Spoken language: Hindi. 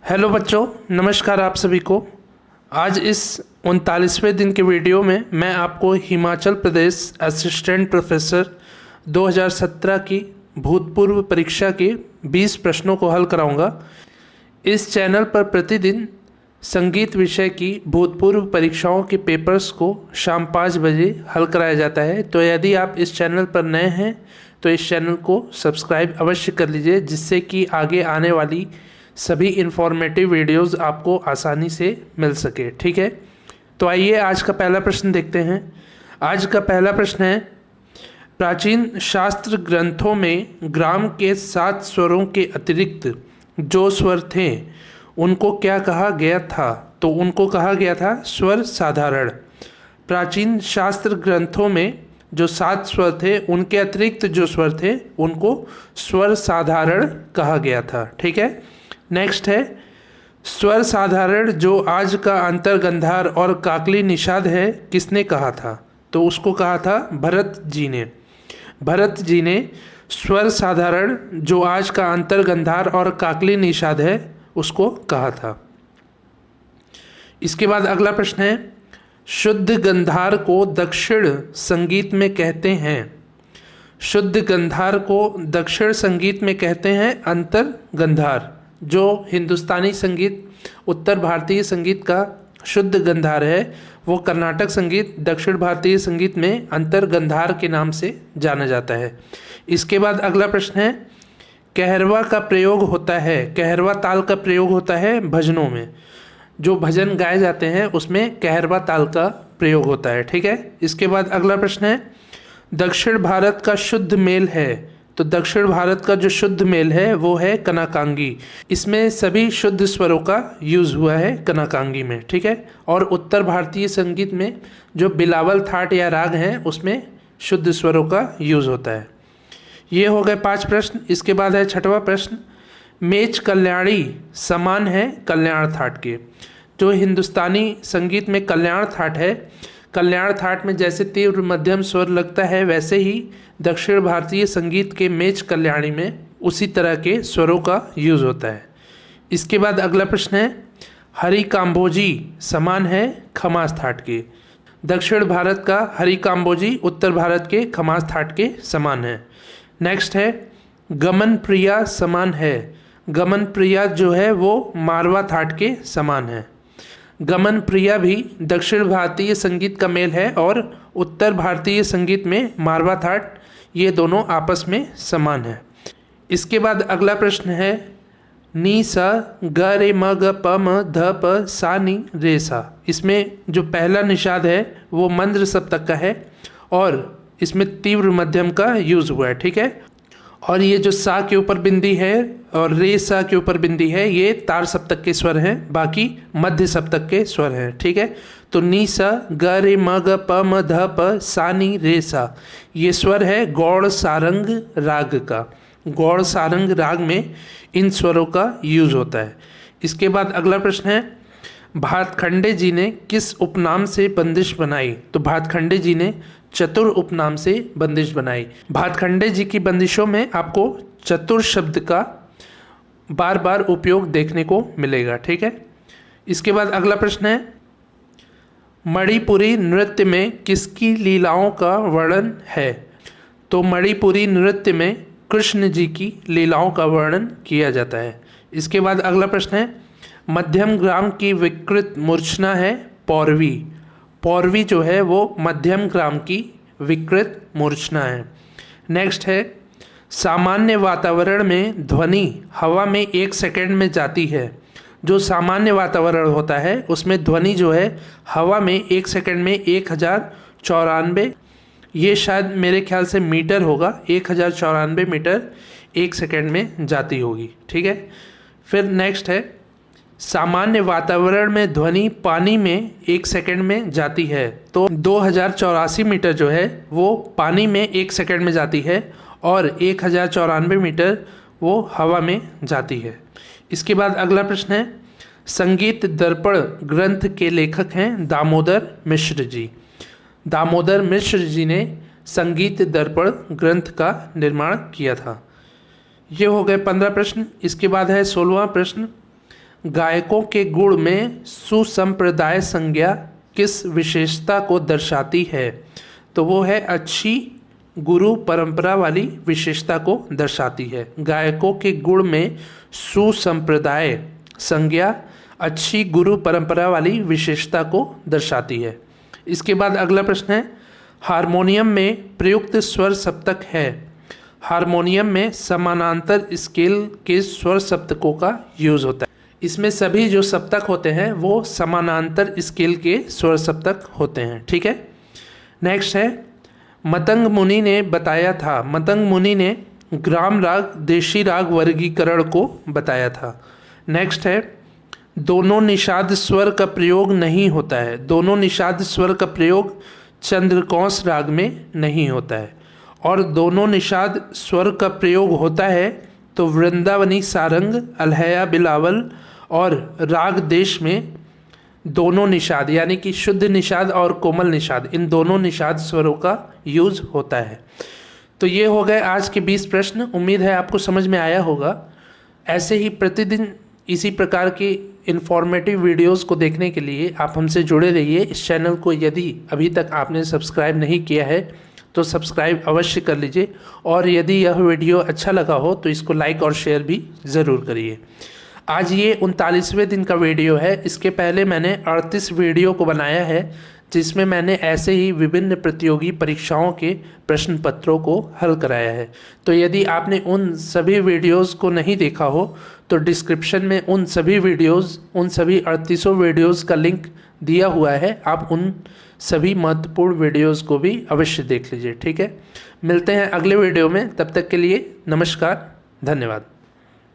हेलो बच्चों, नमस्कार आप सभी को। आज इस 39वें दिन के वीडियो में मैं आपको हिमाचल प्रदेश असिस्टेंट प्रोफेसर 2017 की भूतपूर्व परीक्षा के 20 प्रश्नों को हल कराऊंगा। इस चैनल पर प्रतिदिन संगीत विषय की भूतपूर्व परीक्षाओं के पेपर्स को शाम 5 बजे हल कराया जाता है। तो यदि आप इस चैनल पर नए हैं तो इस चैनल को सब्सक्राइब अवश्य कर लीजिए, जिससे कि आगे आने वाली सभी इन्फॉर्मेटिव वीडियोस आपको आसानी से मिल सके। ठीक है, तो आइए आज का पहला प्रश्न देखते हैं। आज का पहला प्रश्न है, प्राचीन शास्त्र ग्रंथों में ग्राम के 7 स्वरों के अतिरिक्त जो स्वर थे उनको क्या कहा गया था? तो उनको कहा गया था स्वर साधारण। प्राचीन शास्त्र ग्रंथों में जो 7 स्वर थे उनके अतिरिक्त जो स्वर थे उनको स्वर साधारण कहा गया था। ठीक है, नेक्स्ट है, स्वर साधारण जो आज का अंतर्गंधार और काकली निषाद है किसने कहा था? तो उसको कहा था भरत जी ने। भरत जी ने स्वर साधारण जो आज का अंतर्गंधार और काकली निषाद है उसको कहा था। इसके बाद अगला प्रश्न है, शुद्ध गंधार को दक्षिण संगीत में कहते हैं। शुद्ध गंधार को दक्षिण संगीत में कहते हैं अंतर गंधार। जो हिंदुस्तानी संगीत उत्तर भारतीय संगीत का शुद्ध गंधार है वो कर्नाटक संगीत दक्षिण भारतीय संगीत में अंतर गंधार के नाम से जाना जाता है। इसके बाद अगला प्रश्न है, कहरवा का प्रयोग होता है, कहरवा ताल का प्रयोग होता है भजनों में। जो भजन गाए जाते हैं उसमें कहरवा ताल का प्रयोग होता है। ठीक है, इसके बाद अगला प्रश्न है, दक्षिण भारत का शुद्ध मेल है। तो दक्षिण भारत का जो शुद्ध मेल है वो है कनाकांगी। इसमें सभी शुद्ध स्वरों का यूज़ हुआ है कनाकांगी में। ठीक है, और उत्तर भारतीय संगीत में जो बिलावल थाट या राग हैं उसमें शुद्ध स्वरों का यूज़ होता है। ये हो गए 5 प्रश्न। इसके बाद है 6वां प्रश्न, मेच कल्याणी समान है कल्याण थाट के। जो हिंदुस्तानी संगीत में कल्याण थाट है, कल्याण थाट में जैसे तीव्र मध्यम स्वर लगता है वैसे ही दक्षिण भारतीय संगीत के मेच कल्याणी में उसी तरह के स्वरों का यूज़ होता है। इसके बाद अगला प्रश्न है, हरि काम्बोजी समान है खमास थाट के। दक्षिण भारत का हरि काम्बोजी उत्तर भारत के खमास थाट के समान है। नेक्स्ट है, गमन प्रिया समान है। गमन प्रिया जो है वो मारवा थाट के समान है। गमन प्रिया भी दक्षिण भारतीय संगीत का मेल है और उत्तर भारतीय संगीत में मारवा थाट, ये दोनों आपस में समान है। इसके बाद अगला प्रश्न है, नी सा ग रे म ग प म ध प सा नी रे सा। इसमें जो पहला निषाद है वो मंद्र सप्तक का है और इसमें तीव्र मध्यम का यूज़ हुआ है। ठीक है, और ये जो सा के ऊपर बिंदी है और रे सा के ऊपर बिंदी है ये तार सप्तक के स्वर हैं, बाकी मध्य सप्तक के स्वर हैं। ठीक है, तो नी सा ग रे म ग प म ध प सा नी रे सा, ये स्वर है गौड़ सारंग राग का। गौड़ सारंग राग में इन स्वरों का यूज होता है। इसके बाद अगला प्रश्न है, भातखंडे जी ने किस उपनाम से बंदिश बनाई? तो भातखंडे जी ने चतुर उपनाम से बंदिश बनाई। भातखंडे जी की बंदिशों में आपको चतुर शब्द का बार बार उपयोग देखने को मिलेगा। ठीक है, इसके बाद अगला प्रश्न है, मणिपुरी नृत्य में किसकी लीलाओं का वर्णन है? तो मणिपुरी नृत्य में कृष्ण जी की लीलाओं का वर्णन किया जाता है। इसके बाद अगला प्रश्न है, मध्यम ग्राम की विकृत मूर्छना है पौरवी। पौरवी जो है वो मध्यम ग्राम की विकृत मूर्छना है। नेक्स्ट है, सामान्य वातावरण में ध्वनि हवा में 1 सेकंड में जाती है। जो सामान्य वातावरण होता है उसमें ध्वनि जो है हवा में 1 सेकंड में 1094, ये शायद मेरे ख्याल से मीटर होगा, 1094 मीटर 1 सेकंड में जाती होगी। ठीक है, फिर नेक्स्ट है, सामान्य वातावरण में ध्वनि पानी में 1 सेकंड में जाती है। तो 2084 मीटर जो है वो पानी में 1 सेकंड में जाती है और 1094 मीटर वो हवा में जाती है। इसके बाद अगला प्रश्न है, संगीत दर्पण ग्रंथ के लेखक हैं दामोदर मिश्र जी। दामोदर मिश्र जी ने संगीत दर्पण ग्रंथ का निर्माण किया था। ये हो गए 15 प्रश्न। इसके बाद है 16वां प्रश्न, गायकों के गुण में सुसंप्रदाय संज्ञा किस विशेषता को दर्शाती है? तो वो है अच्छी गुरु परंपरा वाली विशेषता को दर्शाती है। गायकों के गुण में सुसंप्रदाय संज्ञा अच्छी गुरु परंपरा वाली विशेषता को दर्शाती है। इसके बाद अगला प्रश्न है, हारमोनियम में प्रयुक्त स्वर सप्तक है। हारमोनियम में समानांतर स्केल के स्वर सप्तकों का यूज होता है। इसमें सभी जो सप्तक होते हैं वो समानांतर स्केल के स्वर सप्तक होते हैं। ठीक है। नेक्स्ट है, मतंग मुनि ने बताया था। मतंग मुनि ने ग्राम राग देशी राग वर्गीकरण को बताया था। नेक्स्ट है, दोनों निषाद स्वर का प्रयोग नहीं होता है। दोनों निषाद स्वर का प्रयोग चंद्रकौंस राग में नहीं होता है। और दोनों निषाद स्वर का प्रयोग होता है तो वृंदावनी सारंग, अलहैया बिलावल और राग देश में दोनों निषाद यानी कि शुद्ध निषाद और कोमल निषाद, इन दोनों निषाद स्वरों का यूज होता है। तो ये हो गए आज के 20 प्रश्न। उम्मीद है आपको समझ में आया होगा। ऐसे ही प्रतिदिन इसी प्रकार की इन्फॉर्मेटिव वीडियोस को देखने के लिए आप हमसे जुड़े रहिए। इस चैनल को यदि अभी तक आपने सब्सक्राइब नहीं किया है तो सब्सक्राइब अवश्य कर लीजिए, और यदि यह वीडियो अच्छा लगा हो तो इसको लाइक और शेयर भी ज़रूर करिए। आज ये 39वें दिन का वीडियो है। इसके पहले मैंने 38 वीडियो को बनाया है जिसमें मैंने ऐसे ही विभिन्न प्रतियोगी परीक्षाओं के प्रश्न पत्रों को हल कराया है। तो यदि आपने उन सभी वीडियोस को नहीं देखा हो तो डिस्क्रिप्शन में उन सभी 38 वीडियोस का लिंक दिया हुआ है। आप उन सभी महत्वपूर्ण वीडियोस को भी अवश्य देख लीजिए। ठीक है, मिलते हैं अगले वीडियो में। तब तक के लिए नमस्कार, धन्यवाद।